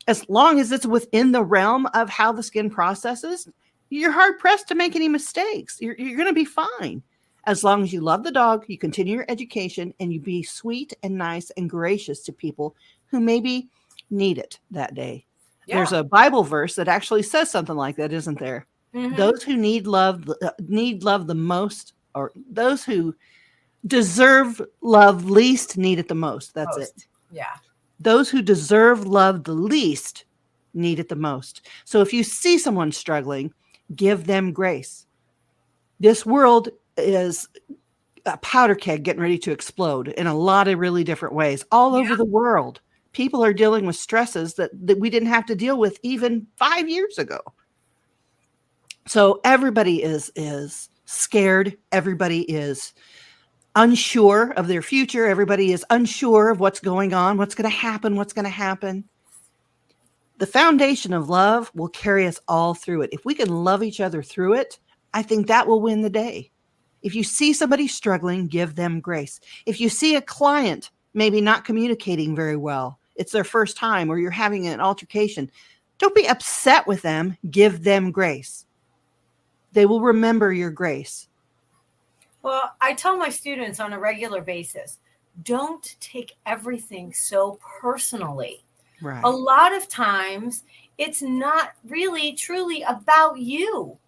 As long as it's within the realm of how the skin processes, you're hard pressed to make any mistakes. You're going to be fine. As long as you love the dog, you continue your education, and you be sweet and nice and gracious to people who maybe need it that day. There's Yeah. a Bible verse that actually says something like that, isn't there? Mm-hmm. Those who need love the most, or those who deserve love least need it the most. That's it. Yeah. Those who deserve love the least need it the most. So if you see someone struggling, give them grace. This world is a powder keg getting ready to explode in a lot of really different ways all over the world. People are dealing with stresses that we didn't have to deal with even 5 years ago. So everybody is scared. Everybody is unsure of their future. Everybody is unsure of what's going on, what's going to happen. The foundation of love will carry us all through it. If we can love each other through it, I think that will win the day. If you see somebody struggling, give them grace. If you see a client maybe not communicating very well, it's their first time, or you're having an altercation, don't be upset with them. Give them grace. They will remember your grace. Well, I tell my students on a regular basis, don't take everything so personally. Right. A lot of times it's not really truly about you.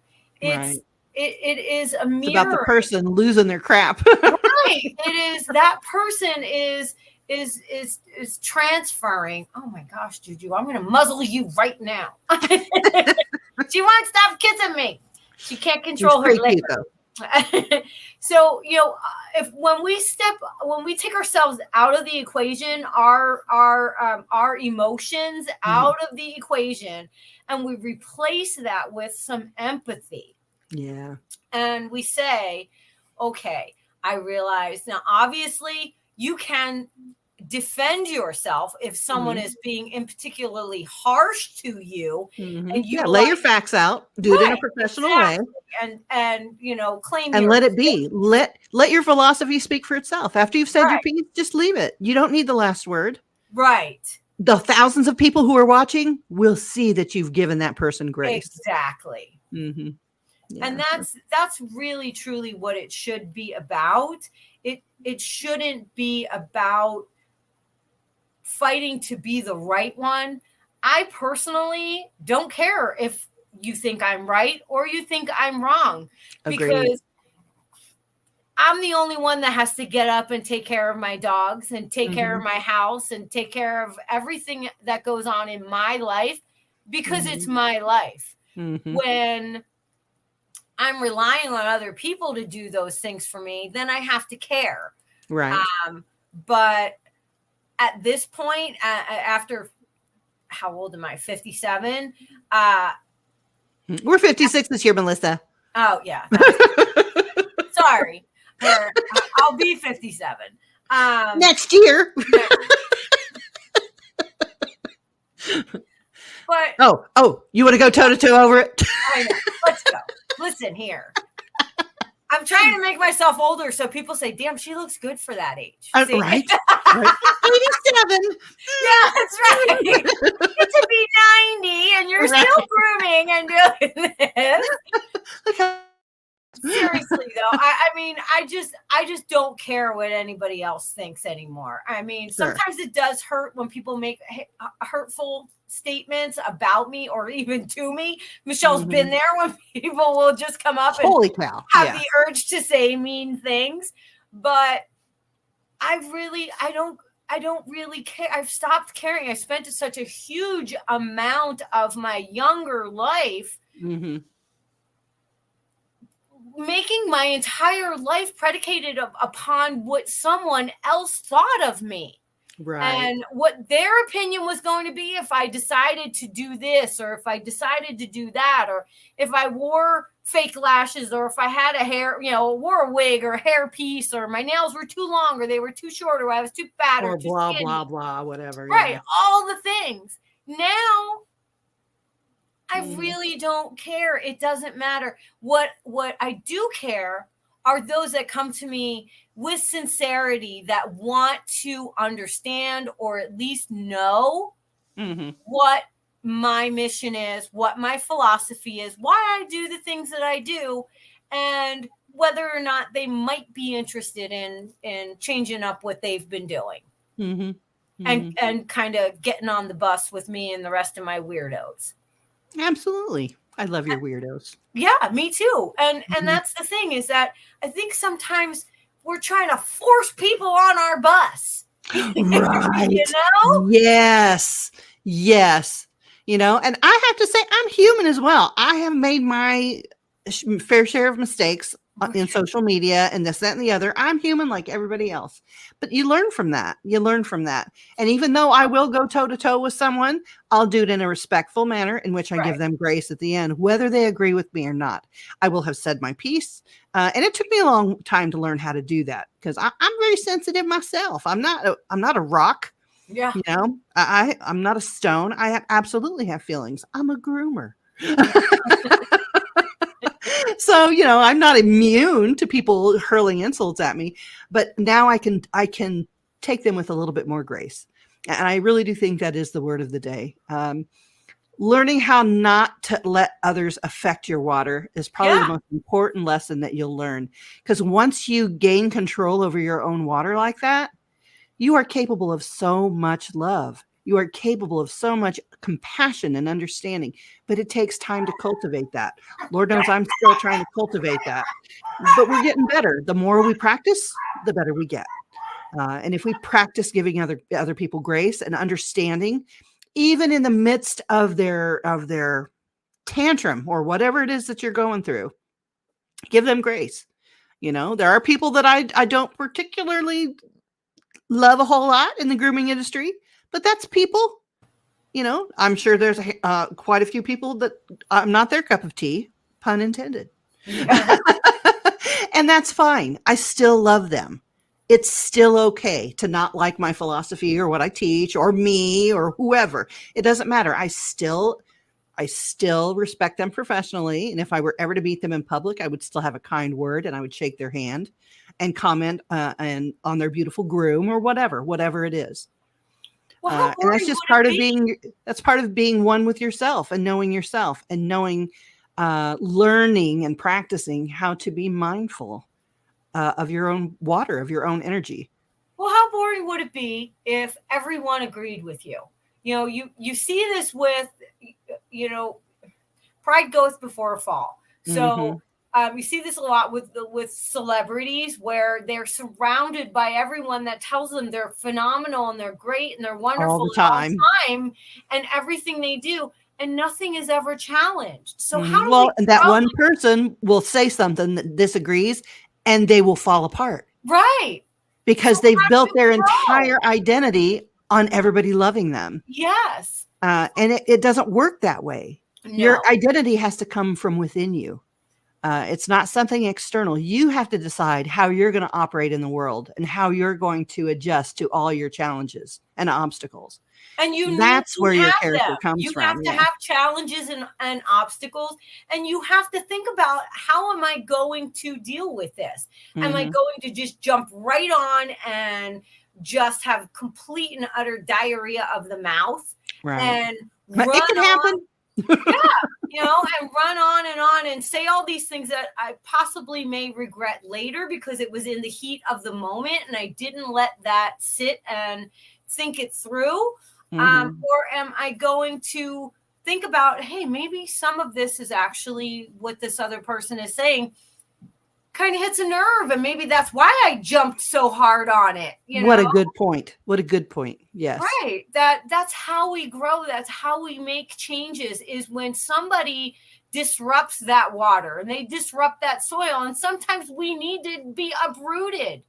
Right. It is a mirror. It's about the person losing their crap. Right. It is that person is transferring. Oh my gosh, Juju, I'm going to muzzle you right now. She won't stop kissing me. She can't control her liquor. So, if when we take ourselves out of the equation, our emotions out of the equation, and we replace that with some empathy. Yeah. And we say, okay, I realize now, obviously you can defend yourself if someone is being particularly harsh to you, and you lay your facts out, do it in a professional way, and claim and let it be. Let your philosophy speak for itself. After you've said your piece, just leave it. You don't need the last word. Right. The thousands of people who are watching will see that you've given that person grace. Exactly. Mm-hmm. Yeah. And that's really truly what it should be about. It shouldn't be about fighting to be the right one. I personally don't care if you think I'm right or you think I'm wrong. Agreed. Because I'm the only one that has to get up and take care of my dogs and take care of my house and take care of everything that goes on in my life, because it's my life. When I'm relying on other people to do those things for me, then I have to care. Right. But at this point, after, how old am I? 57. We're 56 this year, Melissa. Oh yeah. Sorry. I'll be 57. Next year. But you want to go toe to toe over it? I know. Let's go. Listen here. I'm trying to make myself older so people say, damn, she looks good for that age. Right. 87. Yeah, that's right. You get to be 90 and you're still grooming and doing this. Seriously though, I just don't care what anybody else thinks anymore. I mean, sometimes it does hurt when people make hurtful statements about me or even to me. Michelle's been there when people will just come up and have the urge to say mean things. But I don't really care. I've stopped caring. I spent such a huge amount of my younger life making my entire life predicated upon what someone else thought of me. Right. And what their opinion was going to be if I decided to do this, or if I decided to do that, or if I wore fake lashes, or if I had a hair, wore a wig or a hair piece, or my nails were too long or they were too short, or I was too fat or too blah, skinny. blah, blah, whatever. Right. Yeah. All the things. Now I really don't care. It doesn't matter. What I do care are those that come to me with sincerity, that want to understand or at least know what my mission is, what my philosophy is, why I do the things that I do, and whether or not they might be interested in changing up what they've been doing. And kind of getting on the bus with me and the rest of my weirdos. Absolutely. I love your weirdos. Yeah, me too. And that's the thing, is that I think sometimes we're trying to force people on our bus. Right. You know? Yes. And I have to say, I'm human as well. I have made my fair share of mistakes in social media and this, that, and the other. I'm human like everybody else. But you learn from that. And even though I will go toe to toe with someone, I'll do it in a respectful manner in which I give them grace at the end, whether they agree with me or not. I will have said my piece. And it took me a long time to learn how to do that, because I'm very sensitive myself. I'm not a rock. Yeah. I'm not a stone. I absolutely have feelings. I'm a groomer. So, I'm not immune to people hurling insults at me, but now I can take them with a little bit more grace. And I really do think that is the word of the day. Learning how not to let others affect your water is probably the most important lesson that you'll learn. Because once you gain control over your own water like that, you are capable of so much love. You are capable of so much compassion and understanding, but it takes time to cultivate that. Lord knows I'm still trying to cultivate that, but we're getting better. The more we practice, the better we get. And if we practice giving other people grace and understanding, even in the midst of their tantrum or whatever it is that you're going through, give them grace. There are people that I don't particularly love a whole lot in the grooming industry, but that's people. I'm sure there's quite a few people that I'm not their cup of tea, pun intended. Yeah. And that's fine. I still love them. It's still okay to not like my philosophy or what I teach or me or whoever. It doesn't matter. I still respect them professionally. And if I were ever to meet them in public, I would still have a kind word and I would shake their hand and comment and on their beautiful groom or whatever it is. Well, and that's just part of being one with yourself and knowing yourself and knowing, learning and practicing how to be mindful of your own water, of your own energy. Well, how boring would it be if everyone agreed with you? You see this with, pride goeth before a fall. So you see this a lot with celebrities, where they're surrounded by everyone that tells them they're phenomenal and they're great and they're wonderful all the time and everything they do, and nothing is ever challenged. So and that one person will say something that disagrees and they will fall apart. Right. Because they've built their entire identity on everybody loving them. Yes. And it doesn't work that way. No. Your identity has to come from within you. It's not something external. You have to decide how you're going to operate in the world and how you're going to adjust to all your challenges and obstacles. And that's where your character comes from. You have to have challenges and obstacles, and you have to think about, how am I going to deal with this? Am I going to just jump right on and just have complete and utter diarrhea of the mouth? Right. And it can happen. And run on and say all these things that I possibly may regret later because it was in the heat of the moment and I didn't let that sit and think it through. Or am I going to think about, hey, maybe some of this is actually what this other person is saying kind of hits a nerve, and maybe that's why I jumped so hard on it. What a good point. Yes. Right. That's how we grow. That's how we make changes, is when somebody disrupts that water and they disrupt that soil. And sometimes we need to be uprooted.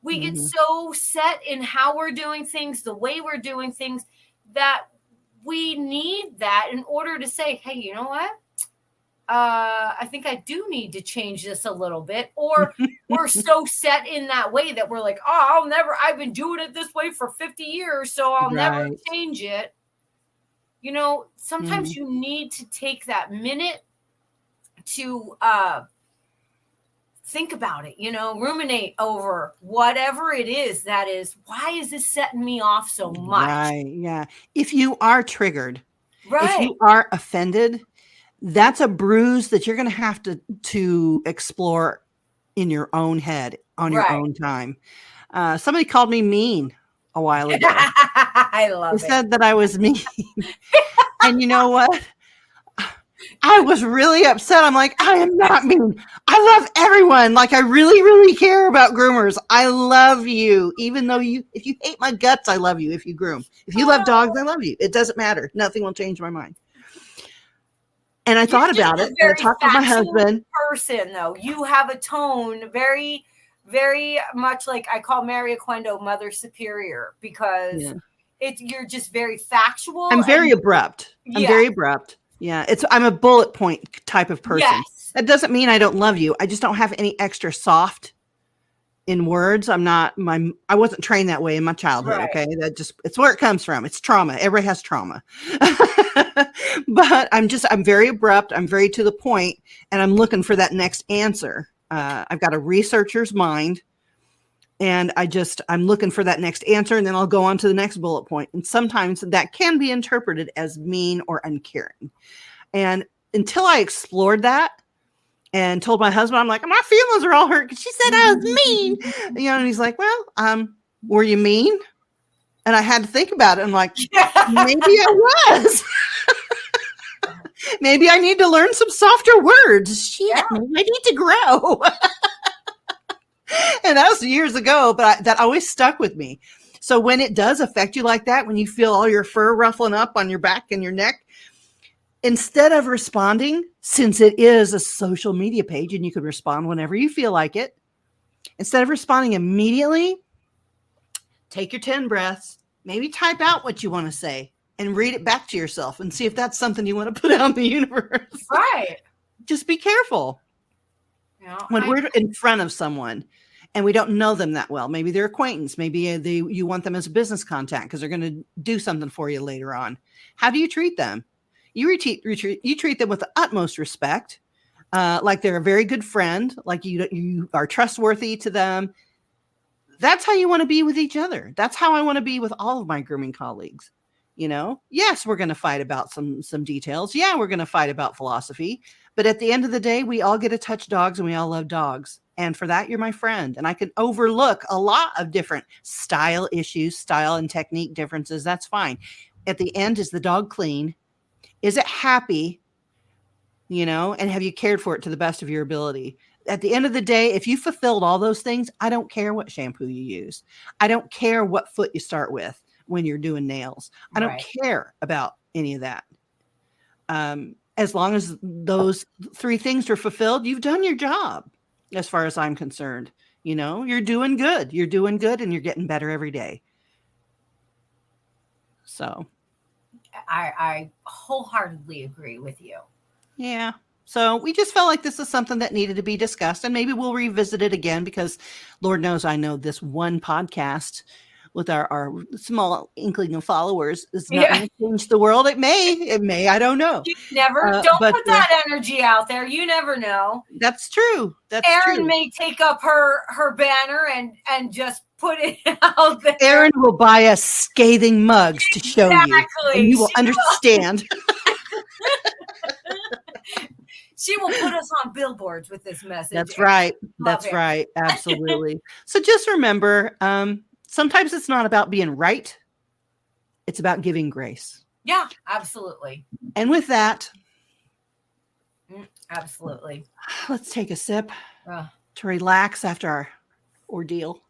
We get so set in how we're doing things, the way we're doing things, that we need that in order to say, hey, you know what? I think I do need to change this a little bit. Or we're so set in that way that we're like, oh, I've been doing it this way for 50 years, so I'll never Right. change it. Sometimes you need to take that minute to think about it, ruminate over whatever it is that is, why is this setting me off so much? Right. Yeah. If you are triggered, if you Right. are offended, that's a bruise that you're going to have to explore in your own head on your Right. own time. Somebody called me mean a while ago. I They love it. said that I was mean. And you know what? I was really upset. I'm like, I am not mean. I love everyone. Like, I really, really care about groomers. I love you. Even though if you hate my guts, I love you if you groom. If you love dogs, I love you. It doesn't matter. Nothing will change my mind. And I thought about it, and I talked with my husband. Person, though. You have a tone very, very much like I call Mary Aquendo Mother Superior, because you're just very factual. I'm very abrupt. I'm very abrupt. Yeah, I'm a bullet point type of person. Yes. That doesn't mean I don't love you. I just don't have any extra soft in words. I wasn't trained that way in my childhood. Right. Okay. It's where it comes from. It's trauma. Everybody has trauma. But I'm very abrupt. I'm very to the point, and I'm looking for that next answer. I've got a researcher's mind, and I'm looking for that next answer, and then I'll go on to the next bullet point. And sometimes that can be interpreted as mean or uncaring. And until I explored that and told my husband, I'm like, my feelings are all hurt because she said I was mean. And he's like, well, were you mean? And I had to think about it. I'm like, maybe I was. Maybe I need to learn some softer words. Shit, maybe I need to grow. And that was years ago, but that always stuck with me. So when it does affect you like that, when you feel all your fur ruffling up on your back and your neck, instead of responding, since it is a social media page and you can respond whenever you feel like it, instead of responding immediately, take your 10 breaths, maybe type out what you want to say and read it back to yourself and see if that's something you want to put out in the universe. Right. Just be careful. When we're in front of someone and we don't know them that well, maybe they're acquaintance, maybe you want them as a business contact because they're going to do something for you later on. How do you treat them? You treat them with the utmost respect, like they're a very good friend, like you are trustworthy to them. That's how you want to be with each other. That's how I want to be with all of my grooming colleagues. Yes, we're going to fight about some details. Yeah, we're going to fight about philosophy. But at the end of the day, we all get to touch dogs and we all love dogs. And for that, you're my friend. And I can overlook a lot of different style issues, style and technique differences. That's fine. At the end, is the dog clean? Is it happy? And have you cared for it to the best of your ability? At the end of the day, if you fulfilled all those things, I don't care what shampoo you use. I don't care what foot you start with when you're doing nails. I don't care about any of that. As long as those 3 things are fulfilled, you've done your job as far as I'm concerned. You're doing good. You're doing good and you're getting better every day. So I wholeheartedly agree with you. Yeah. So we just felt like this is something that needed to be discussed, and maybe we'll revisit it again because Lord knows I know this one podcast with our small inkling of followers is not going to change the world. It may, I don't know. You never, don't put that energy out there. You never know. That's true. Erin may take up her banner and just put it out there. Erin will buy us scathing mugs to show you, and you will understand. She will put us on billboards with this message. That's right. That's right. Absolutely. So just remember, sometimes it's not about being right. It's about giving grace. Yeah, absolutely. And with that, absolutely. Let's take a sip to relax after our ordeal.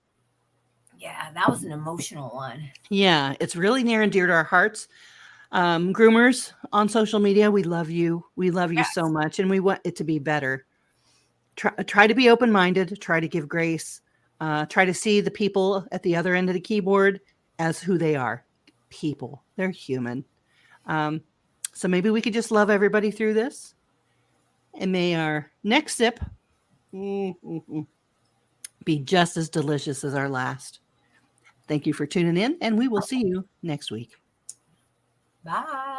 Yeah, that was an emotional one. Yeah, it's really near and dear to our hearts. Groomers on social media, we love you. We love you so much, and we want it to be better. Try to be open-minded. Try to give grace. Try to see the people at the other end of the keyboard as who they are. People. They're human. So maybe we could just love everybody through this. And may our next sip be just as delicious as our last. Thank you for tuning in, and we will see you next week. Bye.